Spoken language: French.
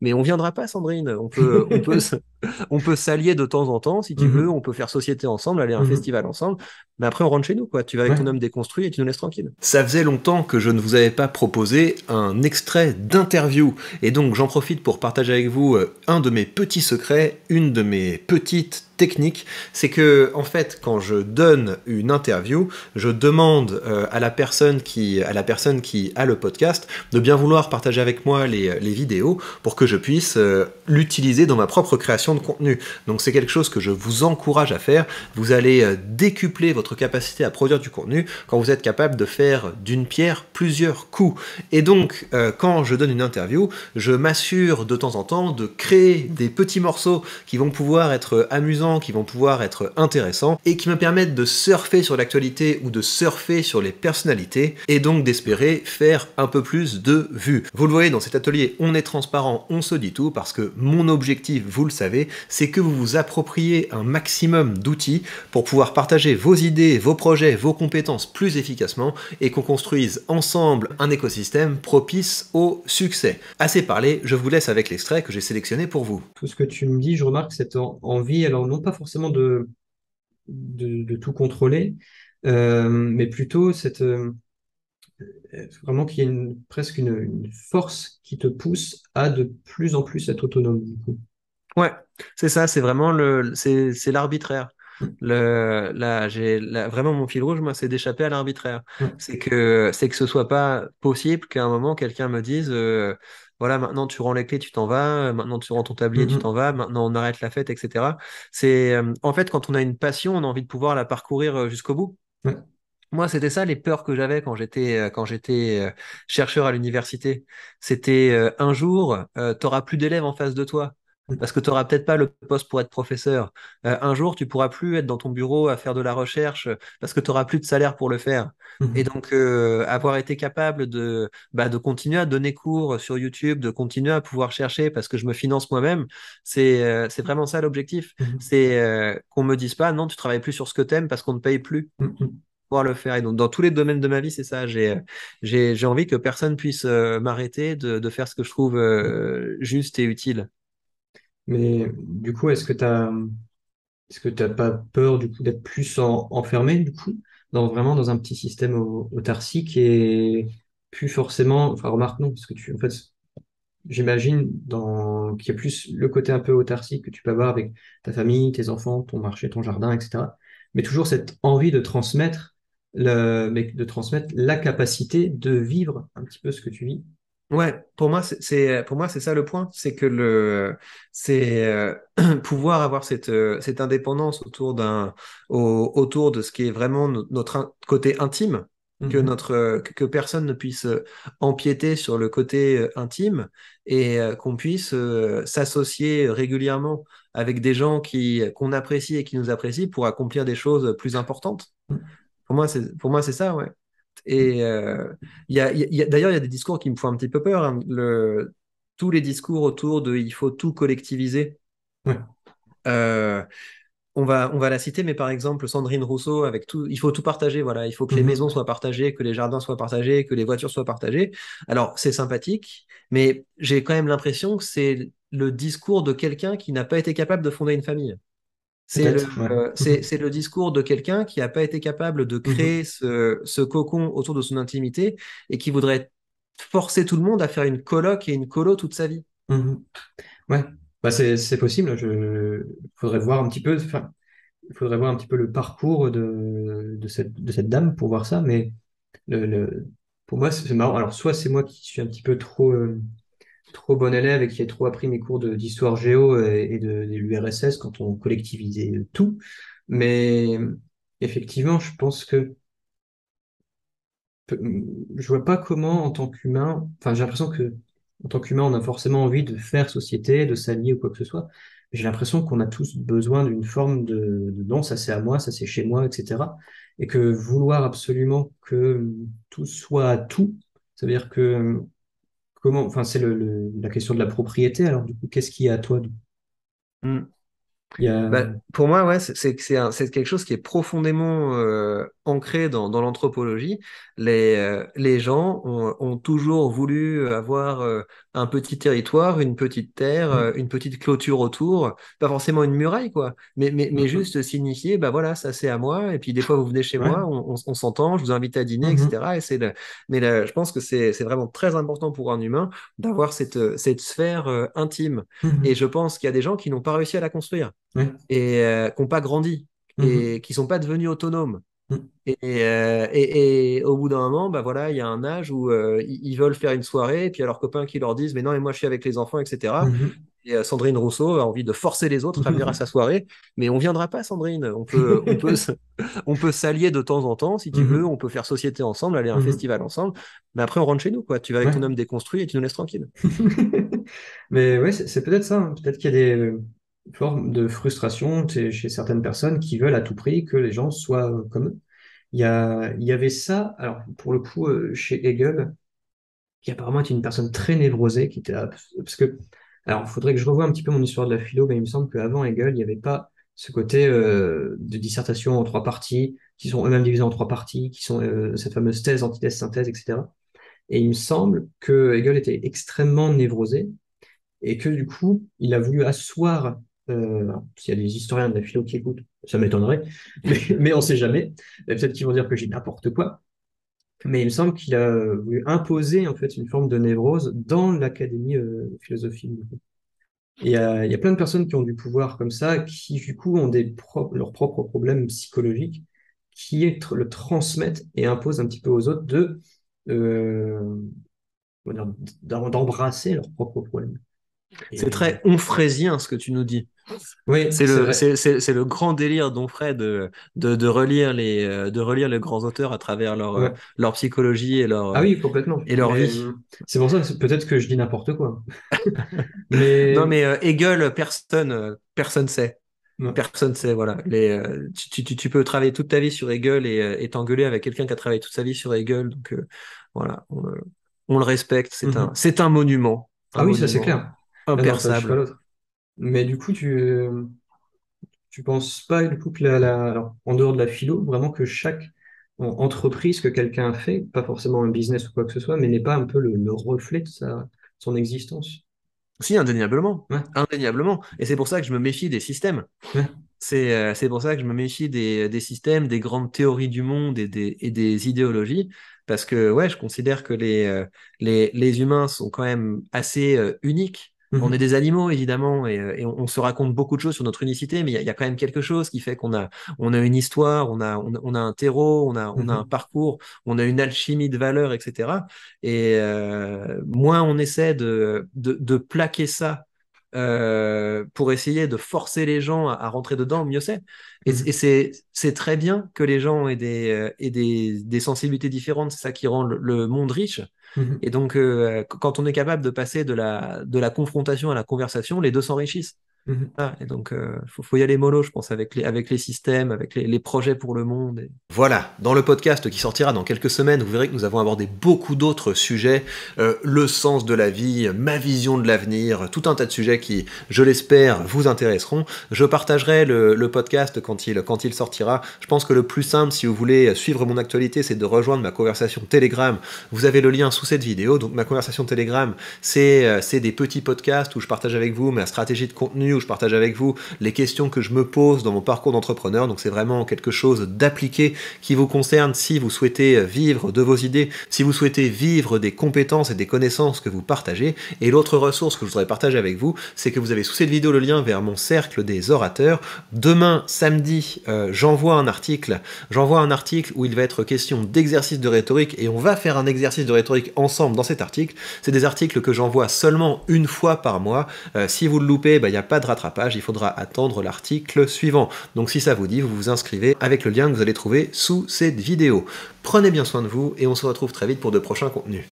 Mais on viendra pas, Sandrine. On peut s'allier de temps en temps, si tu veux. Mhm. On peut faire société ensemble, aller à un Mhm. festival ensemble. Mais après, on rentre chez nous, quoi. Tu vas avec ton Ouais. homme déconstruit et tu nous laisses tranquille. Ça faisait longtemps que je ne vous avais pas proposé un extrait d'interview. Et donc, j'en profite pour partager avec vous un de mes petits secrets, une de mes petites techniques. C'est que, en fait, quand je donne une interview, je demande à la personne qui a le podcast de bien vouloir partager avec moi les vidéos pour que je puisse l'utiliser dans ma propre création de contenu. Donc c'est quelque chose que je vous encourage à faire. Vous allez décupler votre capacité à produire du contenu quand vous êtes capable de faire d'une pierre plusieurs coups. Et donc, quand je donne une interview, je m'assure de temps en temps de créer des petits morceaux qui vont pouvoir être amusants, qui vont pouvoir être intéressants, et qui me permettent de surfer sur l'actualité ou de surfer sur les personnalités, et donc d'espérer faire un peu plus de vues. Vous le voyez, dans cet atelier, on est transparent, on se dit tout, parce que mon objectif, vous le savez, c'est que vous vous appropriez un maximum d'outils pour pouvoir partager vos idées, vos projets, vos compétences plus efficacement, et qu'on construise ensemble un écosystème propice au succès. Assez parlé, je vous laisse avec l'extrait que j'ai sélectionné pour vous. Tout ce que tu me dis, je remarque cette envie, alors non pas forcément de tout contrôler, mais plutôt vraiment qu'il y ait presque une force qui te pousse à de plus en plus être autonome, du coup. Ouais, c'est ça, c'est vraiment c'est l'arbitraire. Vraiment mon fil rouge, moi, c'est d'échapper à l'arbitraire. Ouais. C'est que ce soit pas possible qu'à un moment quelqu'un me dise, voilà, maintenant tu rends les clés, tu t'en vas, maintenant tu rends ton tablier, tu t'en Mhm. vas, maintenant on arrête la fête, etc. En fait, quand on a une passion, on a envie de pouvoir la parcourir jusqu'au bout. Ouais. Moi, c'était ça les peurs que j'avais quand j'étais chercheur à l'université. C'était un jour, t'auras plus d'élèves en face de toi parce que t'auras peut-être pas le poste pour être professeur. Un jour, tu pourras plus être dans ton bureau à faire de la recherche parce que t'auras plus de salaire pour le faire. Et Mhm. donc, avoir été capable de continuer à donner cours sur YouTube, de continuer à pouvoir chercher parce que je me finance moi-même, c'est vraiment ça l'objectif. Mhm. C'est qu'on me dise pas, non, tu travailles plus sur ce que t'aimes parce qu'on ne paye plus Mhm. pouvoir le faire. Et donc, dans tous les domaines de ma vie, c'est ça. J'ai envie que personne puisse m'arrêter de faire ce que je trouve juste et utile. Mais du coup, est-ce que t'as pas peur du coup d'être plus enfermé du coup vraiment dans un petit système autarcique et plus forcément, enfin remarque non, parce que en fait, j'imagine qu'il y a plus le côté un peu autarcique que tu peux avoir avec ta famille, tes enfants, ton marché, ton jardin, etc. Mais toujours cette envie de transmettre mais de transmettre la capacité de vivre un petit peu ce que tu vis. Ouais, pour moi, c'est ça le point. C'est que c'est pouvoir avoir cette indépendance autour de ce qui est vraiment notre côté intime. Mhm. Que personne ne puisse empiéter sur le côté intime et qu'on puisse s'associer régulièrement avec des gens qu'on apprécie et qui nous apprécient pour accomplir des choses plus importantes. Pour moi, c'est ça, ouais. Et d'ailleurs, il y a des discours qui me font un petit peu peur, hein. Tous les discours autour de il faut tout collectiviser. Ouais. Euh, on va la citer, mais par exemple, Sandrine Rousseau, avec tout, il faut tout partager. Voilà, il faut que les maisons Mhm. soient partagées, que les jardins soient partagés, que les voitures soient partagées. Alors, c'est sympathique, mais j'ai quand même l'impression que c'est le discours de quelqu'un qui n'a pas été capable de fonder une famille. Peut-être, ouais. Mhm. C'est le discours de quelqu'un qui n'a pas été capable de créer Mhm. ce cocon autour de son intimité et qui voudrait forcer tout le monde à faire une coloc et une colo toute sa vie. Mhm. Ouais, bah c'est possible. Faudrait voir un petit peu, enfin, il faudrait voir un petit peu le parcours de cette dame pour voir ça. Mais pour moi, c'est marrant. Alors, soit c'est moi qui suis un petit peu trop bon élève et qui ai trop appris mes cours d'histoire géo et de l'URSS quand on collectivisait tout. Mais effectivement, je pense que je vois pas comment, en tant qu'humain, enfin, j'ai l'impression que en tant qu'humain, on a forcément envie de faire société, de s'allier ou quoi que ce soit. J'ai l'impression qu'on a tous besoin d'une forme de non, ça c'est à moi, ça c'est chez moi, etc. Et que vouloir absolument que tout soit à tout, ça veut dire que comment, enfin, c'est la question de la propriété. Alors, du coup, qu'est-ce qui est à toi? Mm. Il y a, Bah, pour moi, ouais, c'est quelque chose qui est profondément ancré dans l'anthropologie. Les gens ont toujours voulu avoir un petit territoire, une petite terre, Mm. une petite clôture autour, pas forcément une muraille, quoi, mais Mm. juste signifier, bah voilà, ça c'est à moi, et puis des fois vous venez chez Ouais. moi, on s'entend, je vous invite à dîner, Mhm. etc. Et je pense que c'est vraiment très important pour un humain d'avoir cette sphère intime. Et Mhm. je pense qu'il y a des gens qui n'ont pas réussi à la construire Ouais. et qui n'ont pas grandi Mhm. et qui sont pas devenus autonomes. Mm. Et au bout d'un moment, bah voilà, il y a un âge où ils veulent faire une soirée, et puis il y a leurs copains qui leur disent, mais non, mais moi je suis avec les enfants, etc. Mhm. Et Sandrine Rousseau a envie de forcer les autres à venir à sa soirée, mais on viendra pas, Sandrine. On peut s'allier de temps en temps, si tu veux, Mhm. on peut faire société ensemble, aller à un Mhm. festival ensemble, mais après on rentre chez nous, quoi. Tu vas avec ton Ouais. homme déconstruit et tu nous laisses tranquille. Mais ouais, c'est peut-être ça, hein. Peut-être qu'il y a des formes de frustration chez certaines personnes qui veulent à tout prix que les gens soient comme eux. Il y avait ça, alors pour le coup, chez Hegel, qui apparemment était une personne très névrosée, qui était parce que, alors il faudrait que je revoie un petit peu mon histoire de la philo, mais il me semble qu'avant Hegel, il n'y avait pas ce côté de dissertation en trois parties, qui sont eux-mêmes divisés en trois parties, qui sont cette fameuse thèse, antithèse, synthèse, etc. Et il me semble que Hegel était extrêmement névrosé et que du coup, il a voulu asseoir, alors, s'il y a des historiens de la philo qui écoutent, ça m'étonnerait, mais on ne sait jamais. Et peut-être qu'ils vont dire que j'ai n'importe quoi. Mais il me semble qu'il a voulu imposer en fait une forme de névrose dans l'académie philosophique. Du coup. Et il y a plein de personnes qui ont du pouvoir comme ça, qui du coup ont leurs propres problèmes psychologiques, le transmettent et imposent un petit peu aux autres euh, comment dire, d'embrasser leurs propres problèmes. C'est Et très onfrésien ce que tu nous dis. oui, c'est vrai. C'est le grand délire d'Onfray de relire les grands auteurs à travers Ouais. leur psychologie Ah oui, complètement. et leur Mais vie. c'est pour ça, peut-être que je dis n'importe quoi. Non, Mais mais Hegel, personne sait. ouais. Personne sait, voilà. Tu peux travailler toute ta vie sur Hegel et t'engueuler avec quelqu'un qui a travaillé toute sa vie sur Hegel. Donc voilà, on le respecte. Mhm. C'est un Ah oui, ça c'est monument clair. L'un n'empêche pas imperçable. l'autre. Mais du coup, tu penses pas du coup que alors, en dehors de la philo, vraiment que chaque entreprise que quelqu'un fait, pas forcément un business ou quoi que ce soit, mais n'est pas un peu le reflet de son existence. Si, indéniablement. Ouais, Indéniablement. Et c'est pour ça que je me méfie des systèmes. ouais, C'est pour ça que je me méfie des systèmes, des grandes théories du monde et des idéologies, parce que ouais, je considère que les humains sont quand même assez uniques. On est mhm, des animaux, évidemment, et on se raconte beaucoup de choses sur notre unicité, mais il y a quand même quelque chose qui fait on a une histoire, on a un terreau, on a un mhm, parcours, on a une alchimie de valeurs, etc. Et moins on essaie de plaquer ça pour essayer de forcer les gens à rentrer dedans, mieux c'est. Et mhm, c'est très bien que les gens aient des sensibilités différentes, c'est ça qui rend le monde riche. mhm, Et donc, quand on est capable de passer de la confrontation à la conversation, les deux s'enrichissent. mhm. Ah, et donc, faut y aller mollo, je pense, avec les systèmes, avec les projets pour le monde. Voilà, dans le podcast qui sortira dans quelques semaines, vous verrez que nous avons abordé beaucoup d'autres sujets, le sens de la vie, ma vision de l'avenir, tout un tas de sujets qui, je l'espère, vous intéresseront. Je partagerai le podcast quand il sortira. Je pense que le plus simple, si vous voulez suivre mon actualité, c'est de rejoindre ma conversation Telegram. Vous avez le lien sous cette vidéo. Donc ma conversation Telegram, c'est des petits podcasts où je partage avec vous ma stratégie de contenu, où je partage avec vous les questions que je me pose dans mon parcours d'entrepreneur. Donc c'est vraiment quelque chose d'appliqué qui vous concerne si vous souhaitez vivre de vos idées, si vous souhaitez vivre des compétences et des connaissances que vous partagez. Et l'autre ressource que je voudrais partager avec vous, c'est que vous avez sous cette vidéo le lien vers mon cercle des orateurs. Demain, samedi, j'envoie un article où il va être question d'exercice de rhétorique et on va faire un exercice de rhétorique ensemble dans cet article. C'est des articles que j'envoie seulement une fois par mois. Si vous le loupez, il n'y a pas de rattrapage, il faudra attendre l'article suivant. Donc si ça vous dit, vous vous inscrivez avec le lien que vous allez trouver sous cette vidéo. Prenez bien soin de vous et on se retrouve très vite pour de prochains contenus.